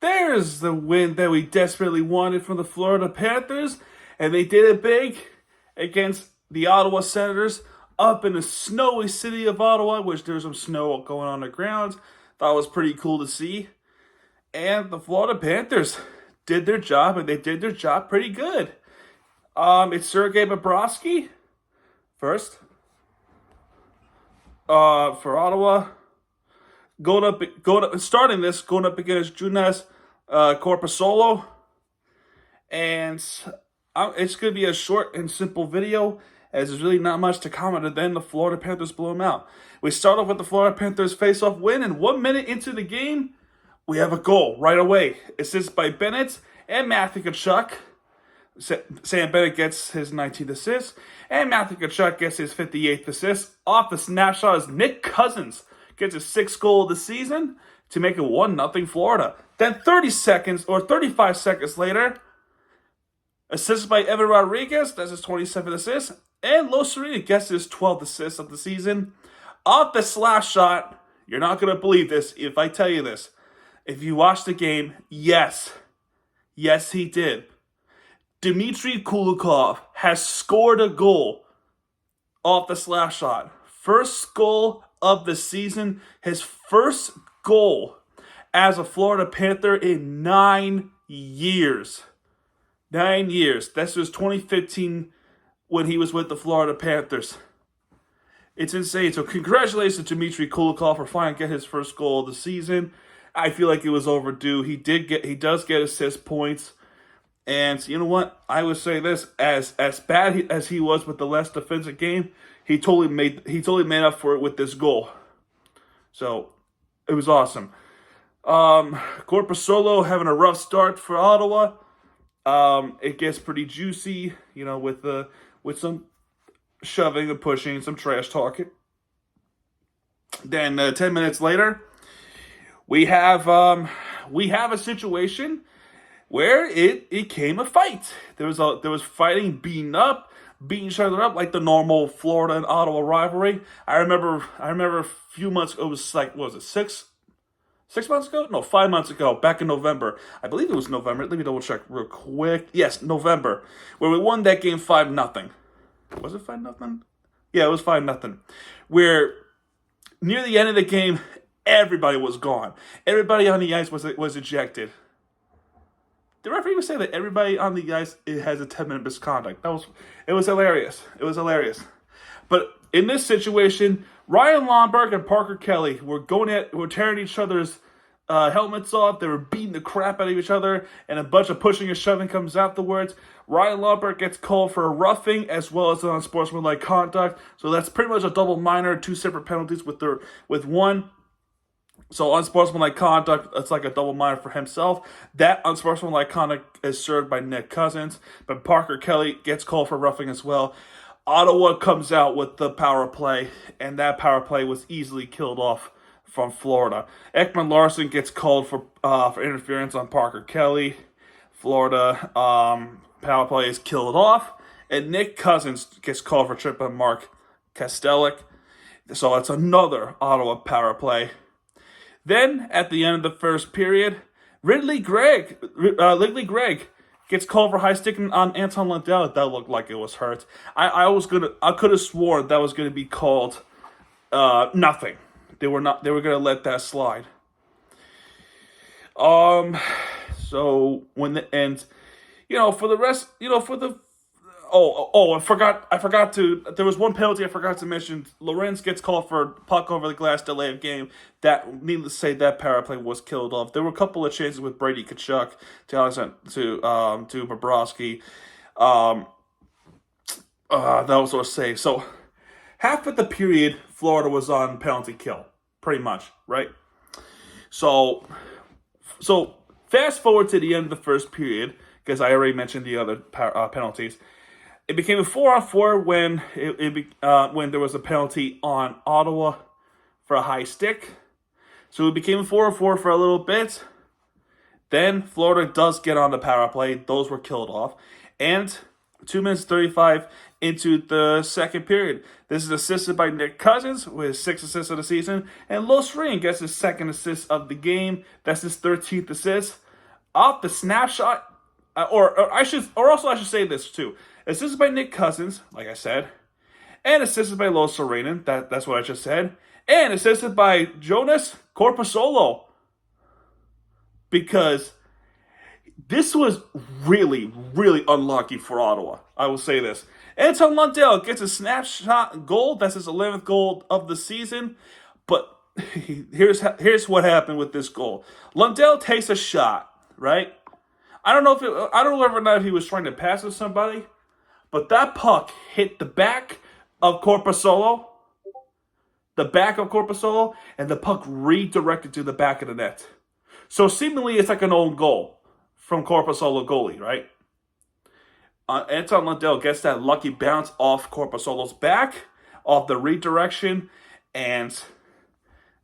There's the win that we desperately wanted from the Florida Panthers, and they did it big against the Ottawa Senators up in the snowy city of Ottawa, which there's some snow going on the ground. Thought it was pretty cool to see. And the Florida Panthers did their job, and they did their job pretty good. It's Sergei Bobrovsky first for Ottawa. Going up against Jonas Corpusolo. And it's going to be a short and simple video, as there's really not much to comment, and then the Florida Panthers blew them out. We start off with the Florida Panthers face-off win, and 1 minute into the game, we have a goal right away. Assist by Bennett and Matthew Tkachuk. Sam Bennett gets his 19th assist, and Matthew Tkachuk gets his 58th assist. Off the snapshot is Nick Cousins gets his 6th goal of the season to make it 1-0 Florida. Then 35 seconds later, assist by Evan Rodriguez, that's his 27th assist, and Lo Serena gets his 12th assist of the season. Off the slap shot, you're not going to believe this if I tell you this. If you watch the game, yes, he did. Dmitry Kulikov has scored a goal off the slap shot. First goal of the season, his first goal as a Florida Panther in 9 years. 9 years. This was 2015 when he was with the Florida Panthers. It's insane. So congratulations to Dmitry Kulikov for finally getting his first goal of the season. I feel like it was overdue. He does get assist points. And you know what? I would say this: as bad as he was with the last defensive game, he totally made up for it with this goal. So it was awesome. Corpusolo having a rough start for Ottawa. It gets pretty juicy, with some shoving and pushing, some trash talking. Then 10 minutes later, we have a situation where it became a fight. There was fighting, beating each other up like the normal Florida and Ottawa rivalry. I remember a few months ago, it was like, what was it, 6 months ago? No, 5 months ago, back in November. I believe it was November. Let me double check real quick. Yes, November, where we won that game 5-0. Was it 5-0? Yeah, it was 5-0. Where near the end of the game, everybody was gone. Everybody on the ice was ejected. The referee would say that everybody on the ice has a 10-minute misconduct. It was hilarious. It was hilarious. But in this situation, Ryan Lomberg and Parker Kelly were tearing each other's helmets off. They were beating the crap out of each other, and a bunch of pushing and shoving comes afterwards. Ryan Lomberg gets called for a roughing as well as unsportsmanlike conduct. So that's pretty much a double minor, 2 separate penalties with one. So unsportsmanlike conduct, it's like a double minor for himself. That unsportsmanlike conduct is served by Nick Cousins, but Parker Kelly gets called for roughing as well. Ottawa comes out with the power play, and that power play was easily killed off from Florida. Ekman Larson gets called for interference on Parker Kelly. Florida power play is killed off, and Nick Cousins gets called for trip on Mark Kastelik. So it's another Ottawa power play. Then, at the end of the first period, Ridley Gregg gets called for high sticking on Anton Lundell. That looked like it was hurt. I could have sworn that was gonna be called nothing. They were gonna let that slide. So when the end, for the rest, I forgot to. There was one penalty I forgot to mention. Lorenz gets called for puck over the glass, delay of game. That, needless to say, that power play was killed off. There were a couple of chances with Brady Tkachuk to Bobrovsky. That was sort of safe. So half of the period, Florida was on penalty kill, pretty much, right? So fast forward to the end of the first period, because I already mentioned the other penalties. It became a 4-on-4 when there was a penalty on Ottawa for a high stick. So it became a 4-on-4 for a little bit. Then Florida does get on the power play. Those were killed off. And 2 minutes 35 into the second period. This is assisted by Nick Cousins with his 6th assist of the season. And Lo Serena gets his 2nd assist of the game. That's his 13th assist. off the snapshot, I should say this too. Assisted by Nick Cousins, like I said, and assisted by Lo Serenen. That's what I just said, and assisted by Jonas Corposolo, because this was really, really unlucky for Ottawa. I will say this. Anton Lundell gets a snapshot goal. That's his 11th goal of the season. But here's what happened with this goal. Lundell takes a shot, right? I don't know whether or not if he was trying to pass to somebody, but that puck hit the back of Corposolo, and the puck redirected to the back of the net. So seemingly it's like an own goal from Corposolo goalie, right? Anton Lundell gets that lucky bounce off Corposolo's back, off the redirection, and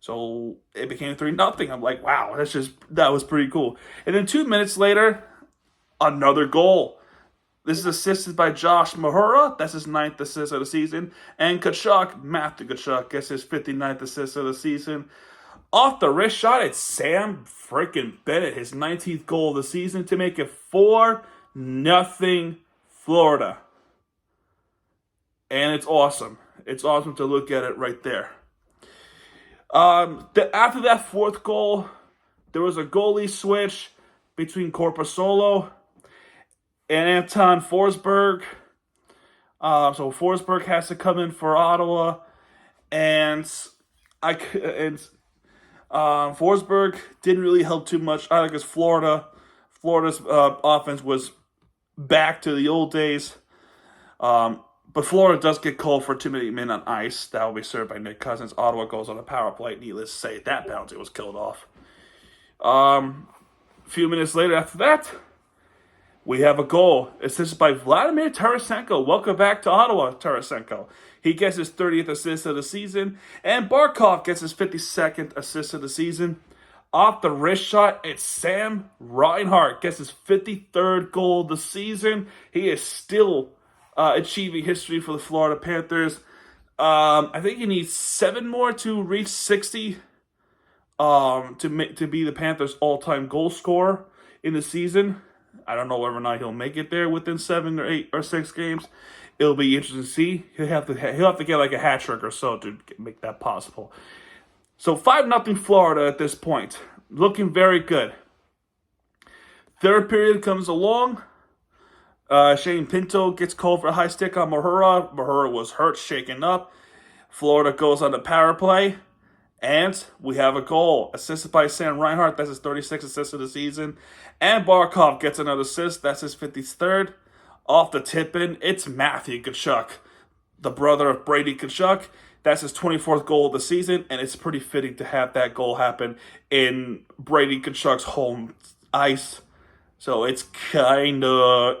so it became 3-0. I'm like, wow, that was pretty cool. And then 2 minutes later, another goal. This is assisted by Josh Mahura. That's his 9th assist of the season. And Matthew Tkachuk gets his 59th assist of the season. Off the wrist shot, it's Sam freaking Bennett, his 19th goal of the season to make it 4-0 Florida. And it's awesome. It's awesome to look at it right there. After that 4th goal, there was a goalie switch between Corposolo and Anton Forsberg. So Forsberg has to come in for Ottawa, and Forsberg didn't really help too much. I think Florida's offense was back to the old days. But Florida does get called for too many men on ice. That will be served by Nick Cousins. Ottawa goes on a power play. Needless to say, that penalty was killed off. A few minutes later after that, we have a goal. Assisted by Vladimir Tarasenko. Welcome back to Ottawa, Tarasenko. He gets his 30th assist of the season. And Barkov gets his 52nd assist of the season. Off the wrist shot, it's Sam Reinhart. Gets his 53rd goal of the season. He is still achieving history for the Florida Panthers. I think he needs 7 more to reach 60 to be the Panthers' all-time goal scorer in the season. I don't know whether or not he'll make it there within 7 or 8 or 6 games. It'll be interesting to see. He'll have to get like a hat trick or so to make that possible. So 5-0 Florida at this point. Looking very good. Third period comes along. Shane Pinto gets called for a high stick on Mahura. Mahura was hurt, shaken up. Florida goes on the power play. And we have a goal. Assisted by Sam Reinhart. That's his 36th assist of the season. And Barkov gets another assist. That's his 53rd. Off the tip-in, it's Matthew Tkachuk, the brother of Brady Tkachuk. That's his 24th goal of the season. And it's pretty fitting to have that goal happen in Brady Tkachuk's home ice. So it's kind of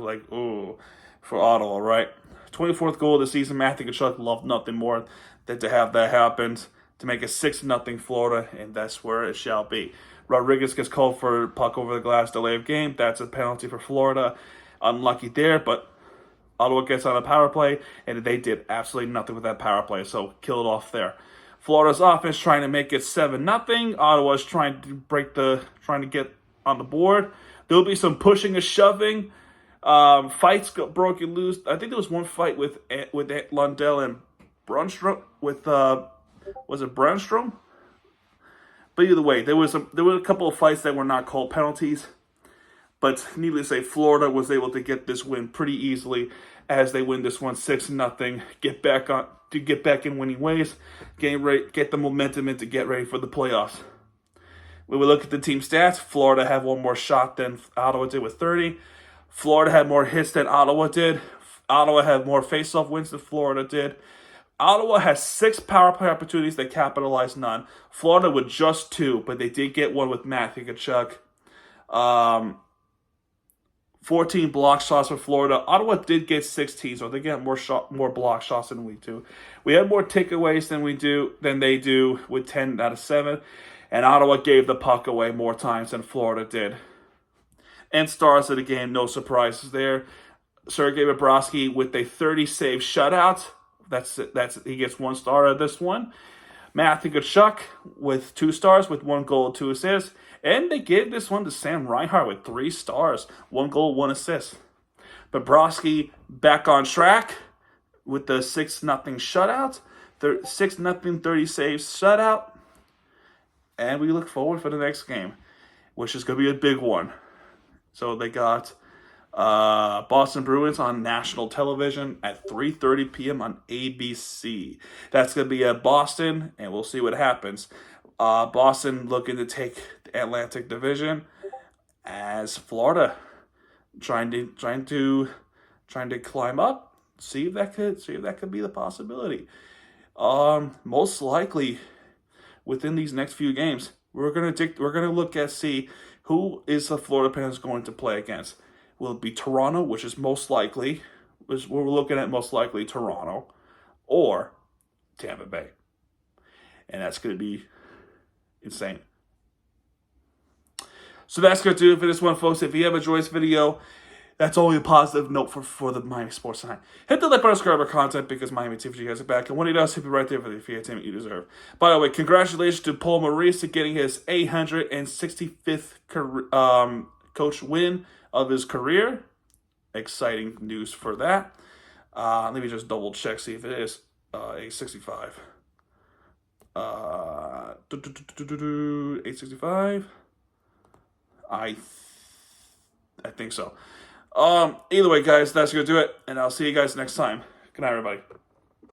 like, ooh, for Ottawa, right? 24th goal of the season. Matthew Tkachuk loved nothing more than to have that happen, to make it 6-0 Florida, and that's where it shall be. Rodriguez gets called for puck over the glass, delay of game. That's a penalty for Florida. Unlucky there, but Ottawa gets on a power play, and they did absolutely nothing with that power play, so kill it off there. Florida's offense trying to make it 7-0. Ottawa's trying to get on the board. There'll be some pushing and shoving. Fights got broken loose. I think there was one fight with Lundell and Brunstrom was it Brunstrom? But either way, there were a couple of fights that were not called penalties. But needless to say, Florida was able to get this win pretty easily as they win this one 6-0. Get back in winning ways, get the momentum in to get ready for the playoffs. When we look at the team stats, Florida had one more shot than Ottawa did with 30. Florida had more hits than Ottawa did. Ottawa had more face-off wins than Florida did. Ottawa has 6 power play opportunities. They capitalized none. Florida with just 2, but they did get one with Matthew Tkachuk. 14 block shots for Florida. Ottawa did get 16, so they get more block shots than we do. We had more takeaways than they do with 10 out of 7. And Ottawa gave the puck away more times than Florida did. And stars of the game, no surprises there. Sergei Bobrovsky with a 30-save shutout. He gets 1 star out of this one. Matthew Tkachuk with 2 stars, with 1 goal, 2 assists. And they gave this one to Sam Reinhart with 3 stars, 1 goal, 1 assist. Bobrovsky back on track with the 6-0 shutout. 6-0, 30 saves shutout. And we look forward for the next game, which is going to be a big one. So they got Boston Bruins on national television at 3:30 p.m. on ABC. That's going to be at Boston, and we'll see what happens. Boston looking to take the Atlantic Division, as Florida trying to climb up. See if that could be the possibility. Most likely, within these next few games, we're gonna look at see who is the Florida Panthers going to play against. Will it be Toronto, which is most likely, we're looking at most likely Toronto, or Tampa Bay, and that's going to be insane. So that's going to do it for this one, folks. If you have enjoyed this video, that's only a positive note for the Miami Sports Tonight. Hit the like button, subscribe our content, because Miami TFG guys are back. And when he does, he'll be right there for the entertainment you deserve. By the way, congratulations to Paul Maurice to getting his 865th coach win of his career. Exciting news for that. Let me just double check, see if it is 865. 865. I think so. Either way, guys, that's going to do it, and I'll see you guys next time. Good night, everybody.